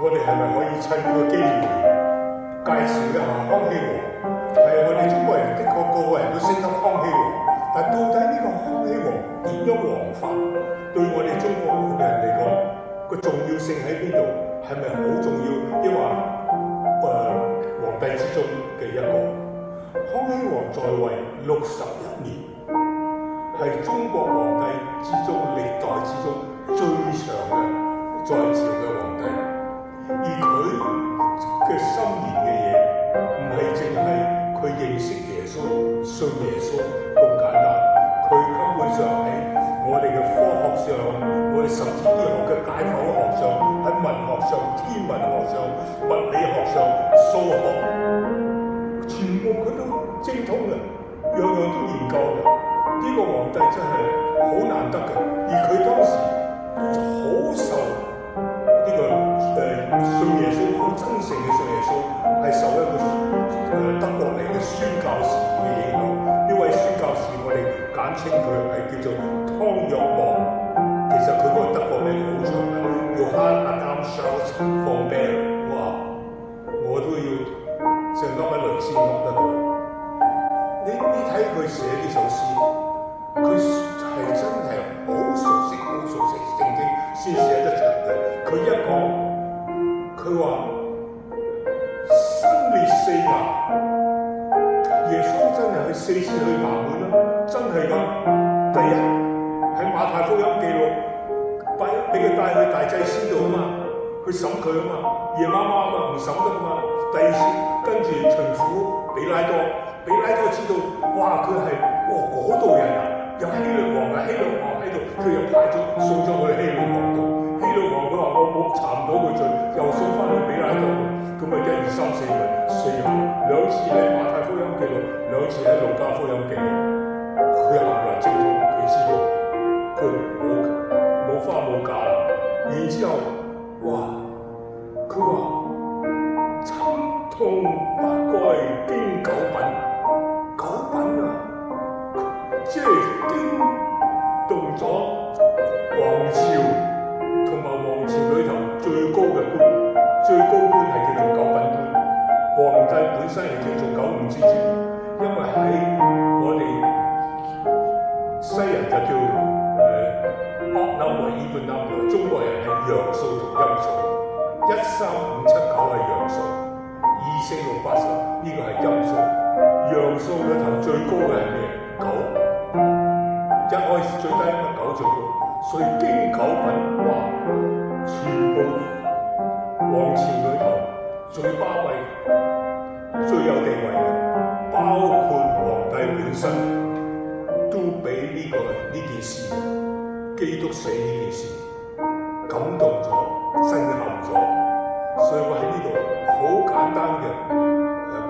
我哋係咪可以趁呢個機會介紹一下康熙王？係我哋中國人的確個個人都識得康熙王，但到底呢個康熙王點樣王法，對我哋中國嘅人嚟講，個重要性喺邊度？係咪好重要？抑或皇帝之中嘅一個？康熙王在位61年，係中國皇帝之中歷代之中最長嘅在朝嘅皇帝。而佢嘅心念嘅嘢，唔係淨係佢認識耶穌、信耶穌咁簡單。佢根本上喺我哋嘅科學上，我哋甚至醫學嘅解剖學上，喺文學上、天文學上、物理學上、數學，全部佢都精通嘅，樣樣都研究嘅。呢個皇帝真係好難得嘅，而佢當時好受呢個信耶穌，好真誠嘅信耶穌，係受一個德國嚟嘅宣教士嘅影響。呢位宣教士我哋簡稱佢係叫做湯若望。其實佢嗰個德國名好長嘅，Johann Adam Charles von Bell。哇！我都要成粒一輪先噏得到。你睇佢寫呢首詩，佢係真係好熟悉聖經先寫得出嘅。佢一講，佢話生裂4牙，耶穌真係去4次去衙門啦，真係㗎。第一喺馬太福音記錄，俾佢帶去大祭司度啊嘛，去審佢啊嘛，夜媽媽啊嘛，唔審得啊嘛。第二次跟住巡撫比拉多知道，哇佢係嗰度人啊，有希律王啊，希律王喺度，佢又派咗送咗去希律王度。希律王佢話我冇查唔到佢罪，又送翻去比拉多，咁咪1、2、3、4人4下，兩次喺馬太福音記錄，兩次喺路加福音記錄，佢行為正統，佢知道佢冇花冇假啦。然之後，哇，佢話參通百該經9品啊，即係驚動咗皇朝同埋皇朝裏頭最高嘅官，最高官係叫做9品官。皇帝本身係叫做9五之尊，因為喺我哋西人就叫odd number even number， 中國人係陽數同陰數，13579係陽數，24680呢個係陰數。陽數裏頭最高嘅係咩？9。一開始最低咪9最高，所以經9品，哇！全部皇朝裏頭最巴閉、最有地位嘅，包括皇帝本身，都俾呢件事，基督死呢件事感動咗、震撼咗。所以我喺呢度好簡單嘅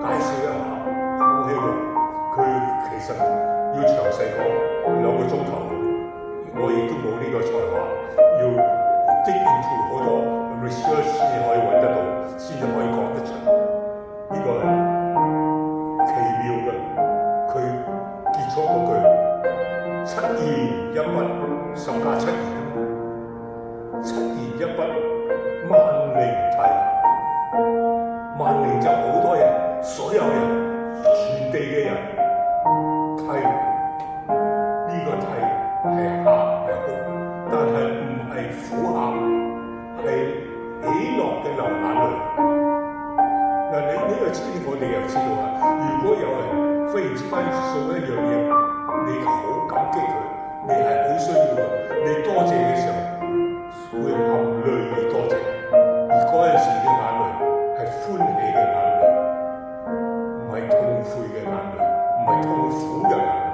介紹一下康熙王，佢其實要詳細講2個鐘頭，我亦都冇呢個才華，要 dig into 好多 research 先可以揾得到，先至可以講得出。呢個係奇妙嘅，佢結束嗰句7言一筆，10加7言，7言一筆萬靈題，萬靈就好多人，所有人，全地嘅人。替呢個替係喊係哭，但係唔係苦喊，係喜樂嘅流眼淚。嗱，你呢個知我哋又知道啦。如果有人忽然之間送一樣嘢，你好感激佢，你係好需要嘅，你多謝嘅時候會含淚而多謝，而嗰陣時嘅眼淚係歡喜嘅眼淚，唔係痛悔嘅眼淚。唔係痛苦嘅眼淚。